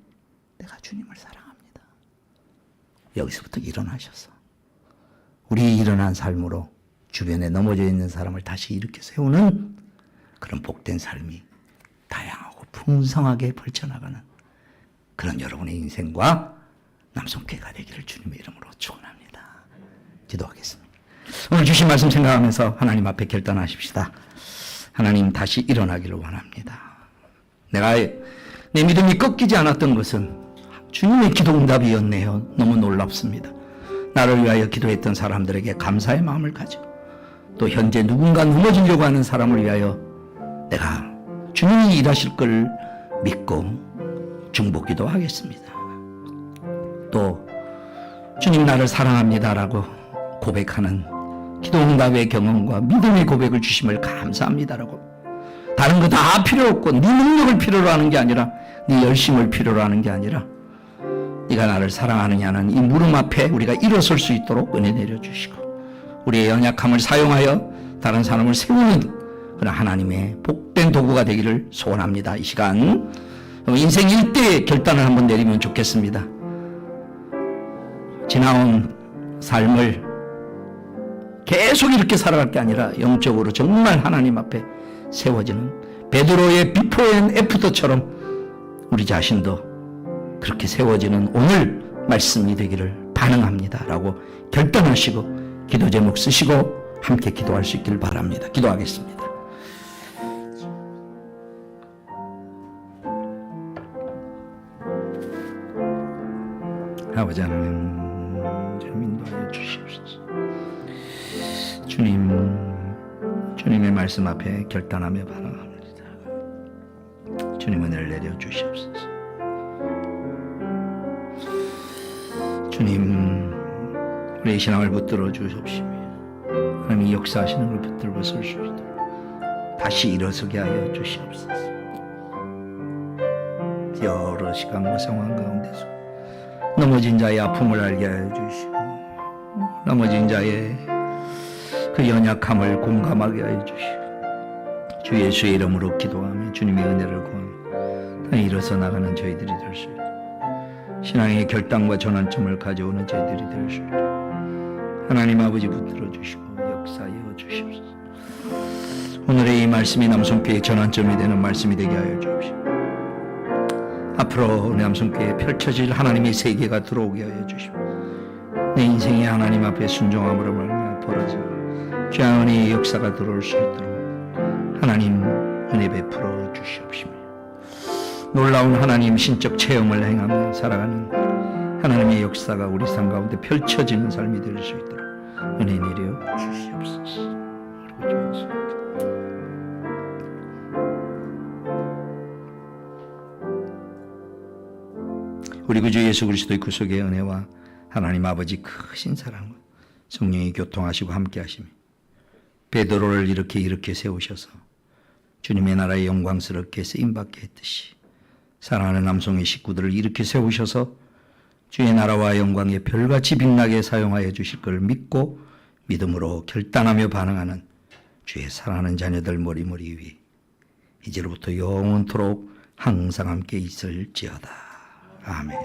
내가 주님을 사랑합니다. 여기서부터 일어나셔서 우리 일어난 삶으로 주변에 넘어져 있는 사람을 다시 일으켜 세우는 그런 복된 삶이 다양하고 풍성하게 펼쳐나가는 그런 여러분의 인생과 남성교회가 되기를 주님의 이름으로 축원합니다. 기도하겠습니다. 오늘 주신 말씀 생각하면서 하나님 앞에 결단하십시다. 하나님, 다시 일어나기를 원합니다. 내가 내 믿음이 꺾이지 않았던 것은 주님의 기도 응답이었네요. 너무 놀랍습니다. 나를 위하여 기도했던 사람들에게 감사의 마음을 가지고 또 현재 누군가 넘어지려고 하는 사람을 위하여 내가 주님이 일하실 걸 믿고 중보기도 하겠습니다. 또 주님 나를 사랑합니다라고 고백하는 기도 응답의 경험과 믿음의 고백을 주심을 감사합니다라고, 다른 거 다 필요 없고 네 능력을 필요로 하는 게 아니라 네 열심을 필요로 하는 게 아니라 네가 나를 사랑하느냐는 이 물음 앞에 우리가 일어설 수 있도록 은혜 내려주시고 우리의 연약함을 사용하여 다른 사람을 세우는 그런 하나님의 복된 도구가 되기를 소원합니다. 이 시간 인생 일대의 결단을 한번 내리면 좋겠습니다. 지나온 삶을 계속 이렇게 살아갈 게 아니라 영적으로 정말 하나님 앞에 세워지는 베드로의 비포 앤 애프터처럼 우리 자신도 그렇게 세워지는 오늘 말씀이 되기를 반응합니다 라고 결단하시고 기도 제목 쓰시고 함께 기도할 수 있기를 바랍니다. 기도하겠습니다. 아버지 하나님, 좀 인도하여 주시옵소서. 주님의 말씀 앞에 결단하며 반응합니다. 주님 은혜를 내려 주시옵소서. 주님, 우리의 신앙을 붙들어 주옵시며 하나님이 역사하시는 걸 붙들고 설 수 있도록 다시 일어서게 하여 주시옵소서. 여러 시간과 상황 가운데서 넘어진 자의 아픔을 알게 하여 주시고 넘어진 자의 그 연약함을 공감하게 하여 주시고 주 예수의 이름으로 기도하며 주님의 은혜를 구하며 일어서 나가는 저희들이 될 수 있도록 신앙의 결단과 전환점을 가져오는 저희들이 될 수 있도록 하나님 아버지 붙들어 주시고 역사하여 주시옵소서. 오늘의 이 말씀이 남성교회의 전환점이 되는 말씀이 되게 하여 주옵시고 앞으로 내 남성교회에 펼쳐질 하나님의 세계가 들어오게 하여 주시고 내 인생이 하나님 앞에 순종함으로 말미암아 벌어지고 주의 역사가 들어올 수 있도록 하나님 은혜 베풀어 주시옵시며 놀라운 하나님 신적 체험을 행하며 살아가는 하나님의 역사가 우리 삶 가운데 펼쳐지는 삶이 될 수 있도록 은혜 내려 주시옵소서. 우리 구주 예수 그리스도의 구속의 은혜와 하나님 아버지 크신 사랑과 성령이 교통하시고 함께 하시며 베드로를 이렇게 세우셔서 주님의 나라에 영광스럽게 쓰임받게 했듯이 사랑하는 남성의 식구들을 이렇게 세우셔서 주의 나라와 영광에 별같이 빛나게 사용하여 주실 것을 믿고 믿음으로 결단하며 반응하는 주의 사랑하는 자녀들 머리머리 위 이제로부터 영원토록 항상 함께 있을지어다. 아멘.